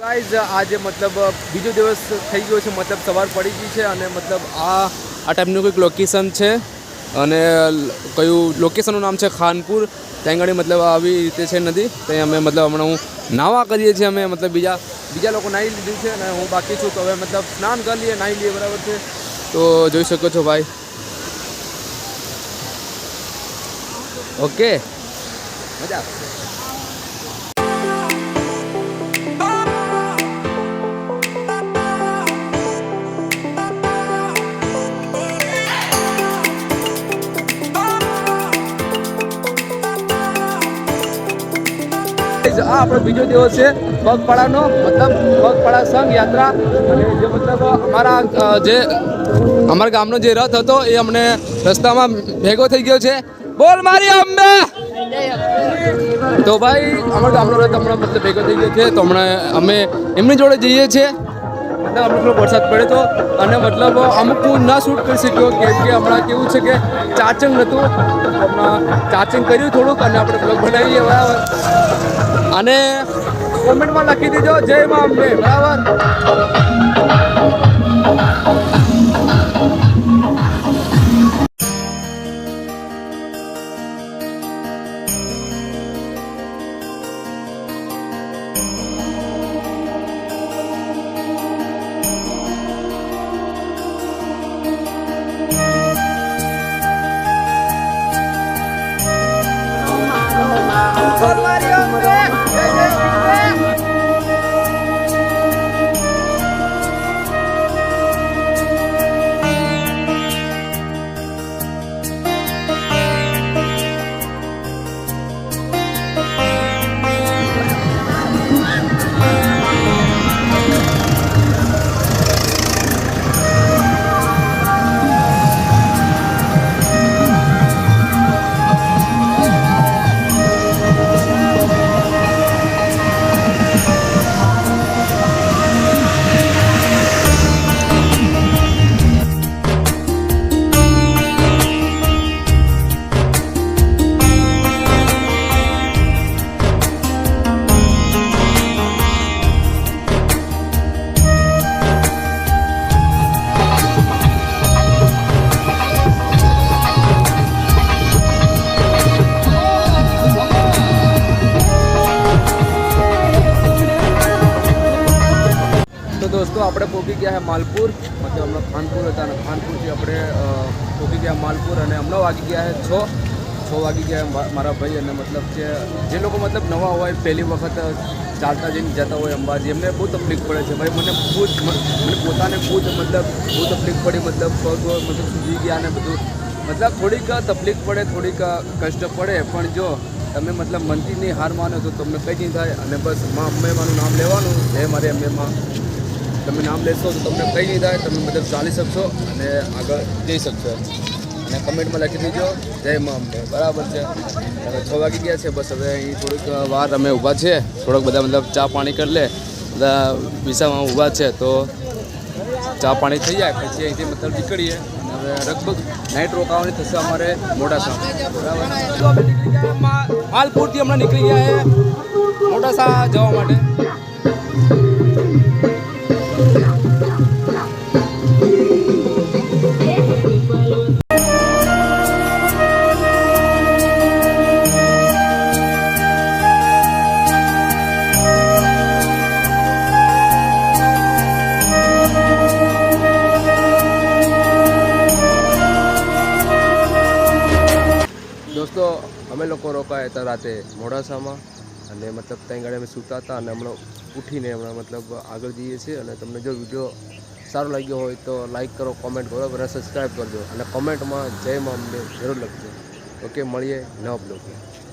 guys आज मतलब बीजो दिवस થઈ ગયો છે मतलब સવાર પડી ગઈ છે અને मतलब આ ટાઈપનું કોઈક લોકેશન છે અને કયું લોકેશનનું નામ છે ખાનપુર ત્યાં આગળ मतलब આવી રીતે છે નદી ત્યાં અમે मतलब હમણાં હું નાવા કરીએ છીએ અમે मतलब બીજા લોકો નાહી લીધું છે અને હું બાકી છું તો હવે मतलब સ્નાન કરી લઈએ નાહી લઈએ બરાબર છે તો જોઈ શકો છો ભાઈ ઓકે મજા આવશે આ આપણો બીજો દિવસ છે પગપાળાનો મતલબ પગપાળા સંઘ યાત્રા અને જે મતલબ અમારા ગામનો જે રથ હતો એ અમને રસ્તામાં ભેગો થઈ ગયો છે બોલ મારી અંબે તો ભાઈ અમારા ગામનો રથ હમણાં મતલબ ભેગો થઈ ગયો છે તો હમણાં અમે એમની જોડે જઈએ છીએ મતલબ અમુક થોડો વરસાદ પડ્યો હતો અને મતલબ અમુક હું ના શૂટ કરી શક્યો કેમ કે હમણાં કેવું છે કે ચાર્જિંગ નહોતું હમણાં ચાર્જિંગ કર્યું થોડુંક અને આપણે બ્લોગ બનાવીએ બરાબર અને કોમેન્ટમાં લખી દીજો જય મા અંબે બરાબર दोस्तों આપણે પહોંચી ગયા છે માલપુર मतलब હમણાં ખાનપુર હતા અને ખાનપુરથી આપણે પહોંચી ગયા માલપુર અને હમણાં વાગી ગયા છે 6 વાગી ગયા મારા ભાઈ અને मतलब જે લોકો मतलब નવા હોય પહેલી વખત ચાલતા જઈને જતા હોય અંબાજી એમને બહુ તકલીફ પડે છે ભાઈ મને પોતાને ખુદ मतलब બહુ તકલીફ પડી मतलब પગ मतलब સૂજી ગયા અને બધું मतलब થોડીક તકલીફ પડે થોડીક કષ્ટ પડે પણ જો તમે मतलब મનથી નહીં હાર માનો તો તમને કંઈ નહીં થાય અને બસ માં અંબેમાનું નામ લેવાનું એ મારી અંબેમાં તમે નામ લેશો તો તમને કંઈ નહીં થાય તમે મતલબ ચાલી શકશો અને આગળ જઈ શકશો અને કમેન્ટમાં લખી દીજો જય મા અંબે બરાબર છે હવે 6 વાગી ગયા છે બસ હવે અહીં થોડીક વાર અમે ઊભા છે થોડોક બધા મતલબ ચા પાણી કરી લે બધા વિસામાં ઊભા છે તો ચા પાણી થઈ જાય પછી અહીંથી મતલબ નીકળીએ અને હવે લગભગ નાઇટ રોકાવાની થશે અમારે મોડાસા બરાબર માલપુરથી હમણાં નીકળી ગયા છે મોડાસા જવા માટે दोस्तों અમે લોકો રોકાયા હતા રાતે મોડાસામાં અને મતલબ ત્યાં ગાડી અમે સૂતા હતા અને હમણાં ઉઠીને હમણાં મતલબ આગળ જઈએ છીએ અને તમને જો વિડીયો સારો લાગ્યો હોય તો લાઈક કરો કોમેન્ટ કરો અને સબસ્ક્રાઈબ કરજો અને કોમેન્ટમાં જય મા અંબે જરૂર લખજો ઓકે મળીએ નવા બ્લોગમાં